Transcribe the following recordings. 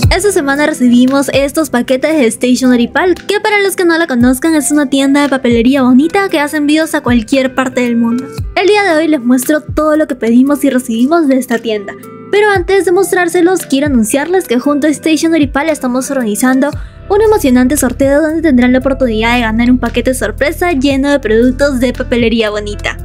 Esta semana recibimos estos paquetes de Stationery Pal, que para los que no la conozcan es una tienda de papelería bonita que hace envíos a cualquier parte del mundo. El día de hoy les muestro todo lo que pedimos y recibimos de esta tienda. Pero antes de mostrárselos, quiero anunciarles que junto a Stationery Pal estamos organizando un emocionante sorteo donde tendrán la oportunidad de ganar un paquete sorpresa lleno de productos de papelería bonita.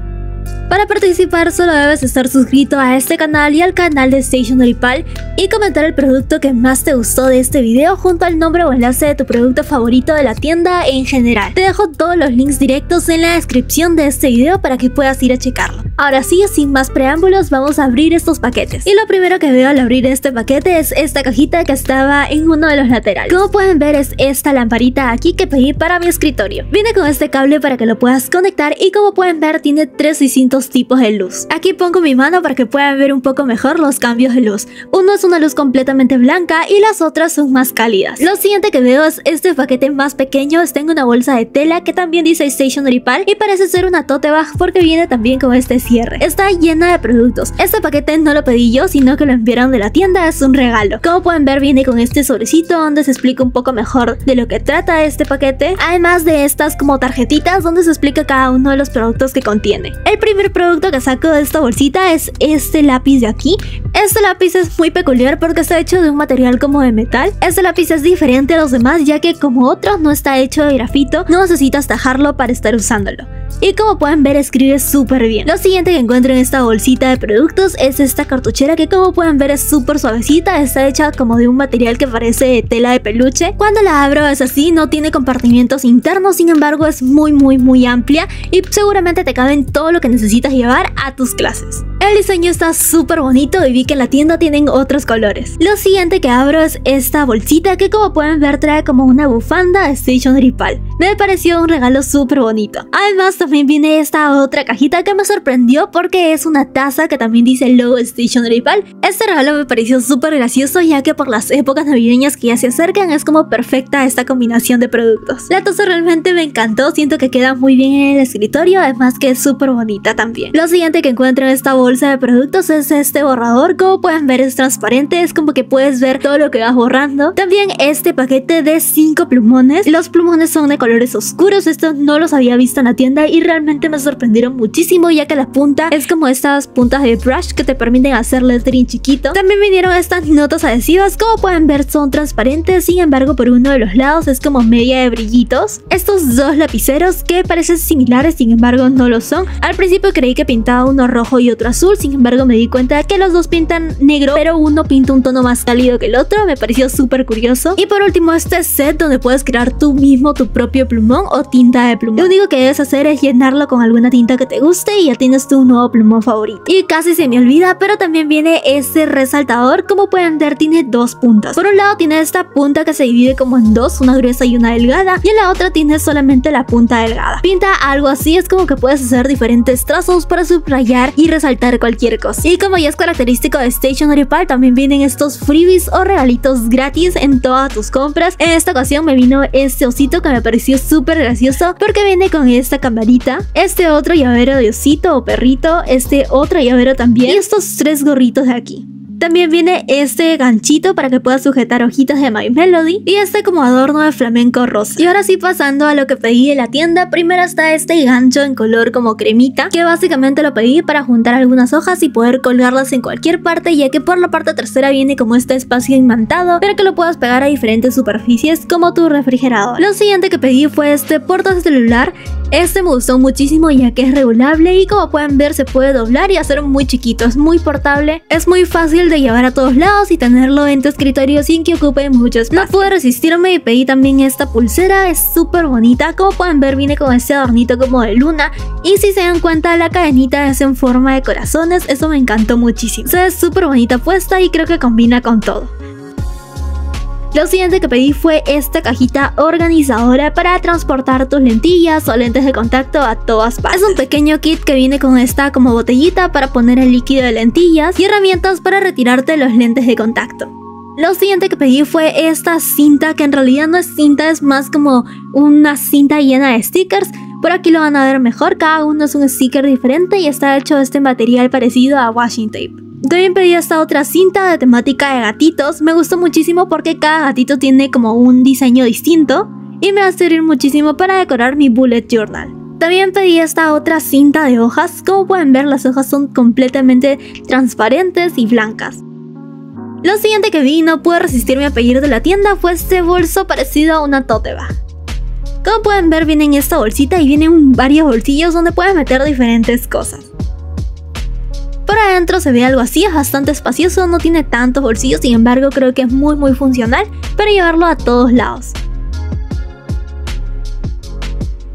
Para participar solo debes estar suscrito a este canal y al canal de Stationery Pal y comentar el producto que más te gustó de este video junto al nombre o enlace de tu producto favorito de la tienda en general. Te dejo todos los links directos en la descripción de este video para que puedas ir a checarlo. Ahora sí, sin más preámbulos, vamos a abrir estos paquetes. Y lo primero que veo al abrir este paquete es esta cajita que estaba en uno de los laterales. Como pueden ver, es esta lamparita aquí que pedí para mi escritorio. Viene con este cable para que lo puedas conectar y como pueden ver tiene tres distintos tipos de luz. Aquí pongo mi mano para que puedan ver un poco mejor los cambios de luz. Uno es una luz completamente blanca y las otras son más cálidas. Lo siguiente que veo es este paquete más pequeño. Está en una bolsa de tela que también dice Stationery Pal y parece ser una tote bag porque viene también con este cierre. Está llena de productos. Este paquete no lo pedí yo, sino que lo enviaron de la tienda, es un regalo. Como pueden ver, viene con este sobrecito donde se explica un poco mejor de lo que trata este paquete, además de estas como tarjetitas donde se explica cada uno de los productos que contiene. El primer producto que saco de esta bolsita es este lápiz de aquí. Este lápiz es muy peculiar porque está hecho de un material como de metal. Este lápiz es diferente a los demás ya que como otros no está hecho de grafito, no necesitas tajarlo para estar usándolo. Y como pueden ver escribe súper bien. Lo siguiente que encuentro en esta bolsita de productos es esta cartuchera que como pueden ver es súper suavecita, está hecha como de un material que parece de tela de peluche. Cuando la abro es así, no tiene compartimientos internos, sin embargo es muy amplia y seguramente te caben todo lo que necesitas llevar a tus clases. El diseño está súper bonito y vi que en la tienda tienen otros colores. Lo siguiente que abro es esta bolsita que como pueden ver trae como una bufanda de Stationery Pal. Me pareció un regalo súper bonito. Además también viene esta otra cajita que me sorprendió porque es una taza que también dice el logo Stationery Pal. Este regalo me pareció súper gracioso ya que por las épocas navideñas que ya se acercan es como perfecta esta combinación de productos. La taza realmente me encantó, siento que queda muy bien en el escritorio, además que es súper bonita también. Lo siguiente que encuentro en esta bolsa de productos es este borrador. Como pueden ver es transparente, es como que puedes ver todo lo que vas borrando. También este paquete de 5 plumones. Los plumones son de colores oscuros, estos no los había visto en la tienda y realmente me sorprendieron muchísimo ya que la punta es como estas puntas de brush que te permiten hacer lettering chiquito. También vinieron estas notas adhesivas, como pueden ver son transparentes, sin embargo por uno de los lados es como media de brillitos. Estos dos lapiceros que parecen similares, sin embargo no lo son. Al principio creí que pintaba uno rojo y otro azul, sin embargo me di cuenta de que los dos pintan negro, pero uno pinta un tono más cálido que el otro, me pareció súper curioso. Y por último este set donde puedes crear tú mismo tu propio plumón o tinta de plumón. Lo único que debes hacer es llenarlo con alguna tinta que te guste y ya tienes tu nuevo plumón favorito. Y casi se me olvida, pero también viene este resaltador. Como pueden ver tiene dos puntas. Por un lado tiene esta punta que se divide como en dos, una gruesa y una delgada, y en la otra tiene solamente la punta delgada. Pinta algo así, es como que puedes hacer diferentes trazos para subrayar y resaltar cualquier cosa. Y como ya es característico de Stationery Pal, también vienen estos freebies o regalitos gratis en todas tus compras. En esta ocasión me vino este osito que me pareció súper gracioso porque viene con esta camarita, este otro llavero de osito o perrito, este otro llavero también y estos tres gorritos de aquí. También viene este ganchito para que puedas sujetar hojitas de My Melody y este como adorno de flamenco rosa. Y ahora sí, pasando a lo que pedí de la tienda, primero está este gancho en color como cremita, que básicamente lo pedí para juntar algunas hojas y poder colgarlas en cualquier parte, ya que por la parte trasera viene como este espacio imantado para que lo puedas pegar a diferentes superficies como tu refrigerador. Lo siguiente que pedí fue este portacelular. Este me gustó muchísimo ya que es regulable y como pueden ver se puede doblar y hacer muy chiquito, es muy portable, es muy fácil de llevar a todos lados y tenerlo en tu escritorio sin que ocupe mucho espacio. No pude resistirme y pedí también esta pulsera, es súper bonita. Como pueden ver viene con este adornito como de luna y si se dan cuenta la cadenita es en forma de corazones, eso me encantó muchísimo. Se ve súper bonita puesta y creo que combina con todo. Lo siguiente que pedí fue esta cajita organizadora para transportar tus lentillas o lentes de contacto a todas partes. Es un pequeño kit que viene con esta como botellita para poner el líquido de lentillas y herramientas para retirarte los lentes de contacto. Lo siguiente que pedí fue esta cinta, que en realidad no es cinta, es más como una cinta llena de stickers. Por aquí lo van a ver mejor, cada uno es un sticker diferente y está hecho de este material parecido a washi tape. También pedí esta otra cinta de temática de gatitos. Me gustó muchísimo porque cada gatito tiene como un diseño distinto y me va a servir muchísimo para decorar mi bullet journal. También pedí esta otra cinta de hojas. Como pueden ver, las hojas son completamente transparentes y blancas. Lo siguiente que vi y no pude resistirme a pedir de la tienda fue este bolso parecido a una tote bag. Como pueden ver, viene en esta bolsita y vienen varios bolsillos donde puedes meter diferentes cosas. Por adentro se ve algo así, es bastante espacioso, no tiene tantos bolsillos, sin embargo creo que es muy funcional para llevarlo a todos lados.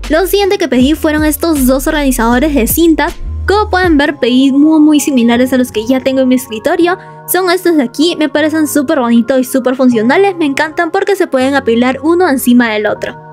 Lo siguiente que pedí fueron estos dos organizadores de cintas. Como pueden ver, pedí muy similares a los que ya tengo en mi escritorio. Son estos de aquí, me parecen súper bonitos y súper funcionales, me encantan porque se pueden apilar uno encima del otro.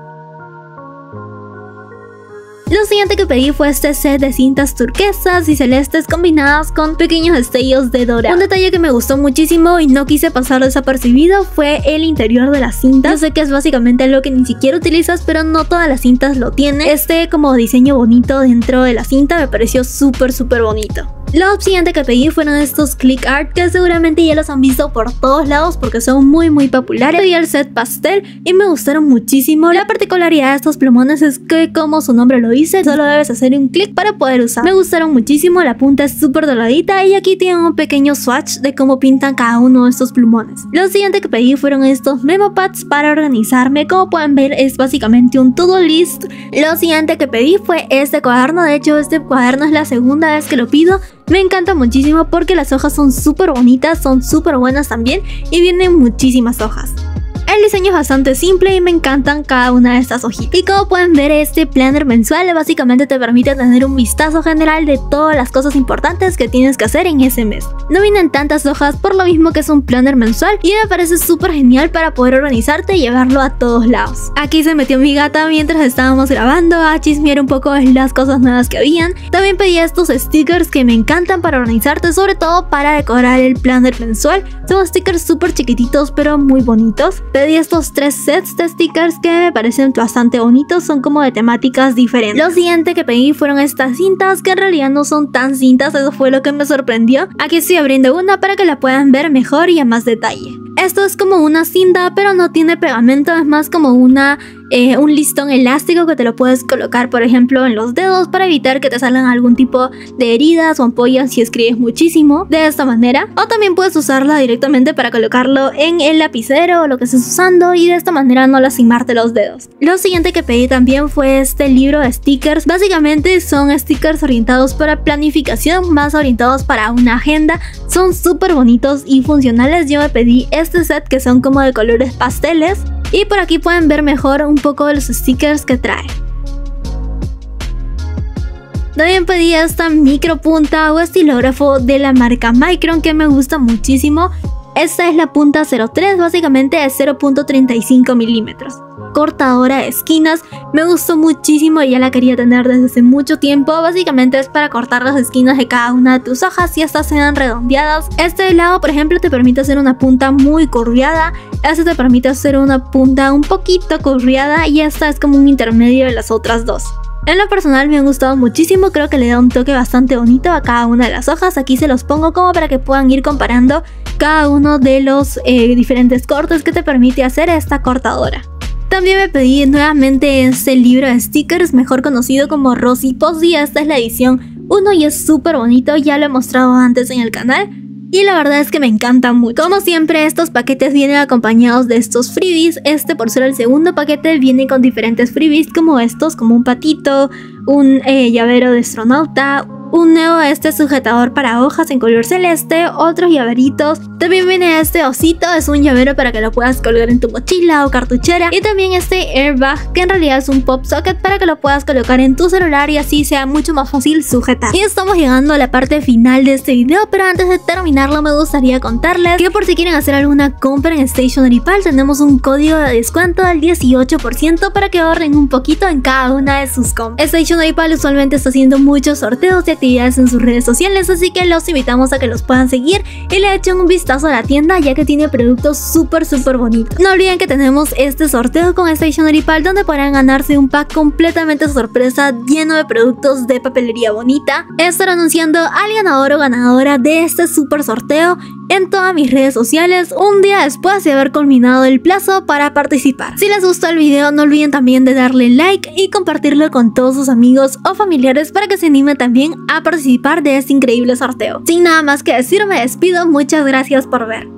Lo siguiente que pedí fue este set de cintas turquesas y celestes combinadas con pequeños destellos de dorado. Un detalle que me gustó muchísimo y no quise pasar desapercibido fue el interior de las cintas. Yo sé que es básicamente algo que ni siquiera utilizas, pero no todas las cintas lo tienen. Este como diseño bonito dentro de la cinta me pareció súper bonito. Lo siguiente que pedí fueron estos click art que seguramente ya los han visto por todos lados porque son muy populares. Pedí el set pastel y me gustaron muchísimo. La particularidad de estos plumones es que, como su nombre lo dice, solo debes hacer un clic para poder usar. Me gustaron muchísimo, la punta es súper doradita y aquí tienen un pequeño swatch de cómo pintan cada uno de estos plumones. Lo siguiente que pedí fueron estos memo pads para organizarme. Como pueden ver, es básicamente un to-do list. Lo siguiente que pedí fue este cuaderno. De hecho, este cuaderno es la segunda vez que lo pido. Me encanta muchísimo porque las hojas son súper bonitas, son súper buenas también y vienen muchísimas hojas. El diseño es bastante simple y me encantan cada una de estas hojitas. Y como pueden ver, este planner mensual básicamente te permite tener un vistazo general de todas las cosas importantes que tienes que hacer en ese mes. No vienen tantas hojas por lo mismo que es un planner mensual y me parece súper genial para poder organizarte y llevarlo a todos lados. Aquí se metió mi gata mientras estábamos grabando a chismear un poco de las cosas nuevas que habían. También pedí estos stickers que me encantan para organizarte, sobre todo para decorar el planner mensual. Son stickers súper chiquititos pero muy bonitos. Pedí estos 3 sets de stickers que me parecen bastante bonitos, son como de temáticas diferentes. Lo siguiente que pedí fueron estas cintas que en realidad no son tan cintas, eso fue lo que me sorprendió. Aquí estoy abriendo una para que la puedan ver mejor y a más detalle. Esto es como una cinta pero no tiene pegamento, es más como un listón elástico que te lo puedes colocar por ejemplo en los dedos para evitar que te salgan algún tipo de heridas o ampollas si escribes muchísimo de esta manera, o también puedes usarla directamente para colocarlo en el lapicero o lo que estés usando y de esta manera no lastimarte los dedos. Lo siguiente que pedí también fue este libro de stickers. Básicamente son stickers orientados para planificación, más orientados para una agenda. Son súper bonitos y funcionales. Yo me pedí este set que son como de colores pasteles y por aquí pueden ver mejor un poco de los stickers que trae. También pedí esta micropunta o estilógrafo de la marca Micron que me gusta muchísimo. Esta es la punta 03, básicamente es 0.35 milímetros. Cortadora de esquinas, me gustó muchísimo y ya la quería tener desde hace mucho tiempo. Básicamente es para cortar las esquinas de cada una de tus hojas y estas sean redondeadas. Este lado, por ejemplo, te permite hacer una punta muy curviada. Este te permite hacer una punta un poquito curviada y esta es como un intermedio de las otras dos. En lo personal me han gustado muchísimo, creo que le da un toque bastante bonito a cada una de las hojas. Aquí se los pongo como para que puedan ir comparando cada uno de los diferentes cortes que te permite hacer esta cortadora. También me pedí nuevamente este libro de stickers, mejor conocido como Rosy Posy. Esta es la edición 1 y es súper bonito, ya lo he mostrado antes en el canal. Y la verdad es que me encanta mucho. Como siempre, estos paquetes vienen acompañados de estos freebies. Este, por ser el segundo paquete, viene con diferentes freebies como estos, como un patito, un llavero de astronauta, un nuevo sujetador para hojas en color celeste, otros llaveritos. También viene este osito, es un llavero para que lo puedas colgar en tu mochila o cartuchera. Y también este airbag, que en realidad es un pop socket para que lo puedas colocar en tu celular y así sea mucho más fácil sujetar. Y estamos llegando a la parte final de este video, pero antes de terminarlo me gustaría contarles que por si quieren hacer alguna compra en Stationery Pal, tenemos un código de descuento del 18% para que ahorren un poquito en cada una de sus compras. Stationery Pal usualmente está haciendo muchos sorteos y actividades en sus redes sociales, así que los invitamos a que los puedan seguir y le echen un vistazo a la tienda, ya que tiene productos súper bonitos. No olviden que tenemos este sorteo con Stationery Pal, donde podrán ganarse un pack completamente sorpresa lleno de productos de papelería bonita. Estaré anunciando al ganador o ganadora de este super sorteo en todas mis redes sociales un día después de haber culminado el plazo para participar. Si les gustó el video, no olviden también de darle like y compartirlo con todos sus amigos o familiares para que se animen también a participar de este increíble sorteo. Sin nada más que decir, me despido. Muchas gracias por ver.